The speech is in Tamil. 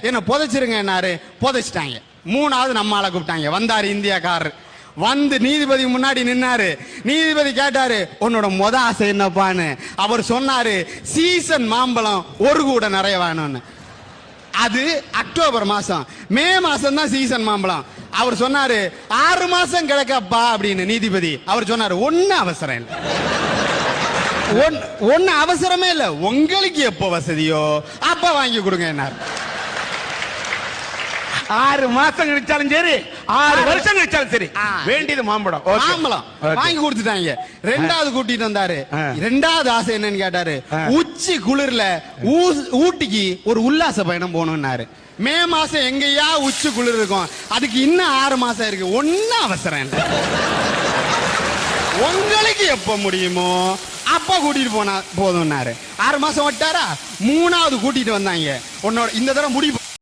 என்ன புதைச்சிருங்கன்னாரு, புதைச்சிட்டாங்க. மூணாவது நம்ம ஆளை கூப்பிட்டாங்க. வந்தாரு இந்தியாக்காரர். வந்து நீதிபதி முன்னாடி நின்னாரு. நீதிபதி கேட்டாரு, உன்னோட மொத ஆசை என்னப்பான்னு. அவர் சொன்னாரு, சீசன் மாம்பழம் ஒரு கூட நிறைய வேணும்னு. அது அக்டோபர் மாசம். மே மாசம் தான் சீசன் மாம்பழம். அவர் சொன்னாரு, 6 மாசம் கிடக்கப்பா அப்படின்னு. நீதிபதி அவர் சொன்னாரு, ஒன்னு அவசரம் இல்லை, ஒன்னு அவசரமே இல்ல, உங்களுக்கு எப்போ வசதியோ அப்ப வாங்கி கொடுங்க என்னார். 6 மாசம் கழிச்சாலும் சரி, 6 வருஷம் கழிச்சாலும் சரி, வேண்டியது மாம்பழம். மாம்பழம் வாங்கி கொடுத்துட்டாங்க. ரெண்டாவது கூட்டிட்டு வந்தாரு. ரெண்டாவது ஆசை என்னன்னு கேட்டாரு, உச்சி குளிர்ல ஊட்டிக்கு ஒரு உல்லாச பயணம் போகணும்னாரு. மே மாசம் எங்கயா உச்சி குளிர் இருக்கும், அதுக்கு இன்னும் 6 மாசம் இருக்கு, ஒன்னும் அவசரம் இல்லை, உங்களுக்கு எப்ப முடியுமோ அப்பா கூட்டிட்டு போனா போதும்னாரு. 6 மாசம் விட்டாரா. மூணாவது கூட்டிட்டு வந்தாங்க. உன்னோட இந்த தடவை முடிவு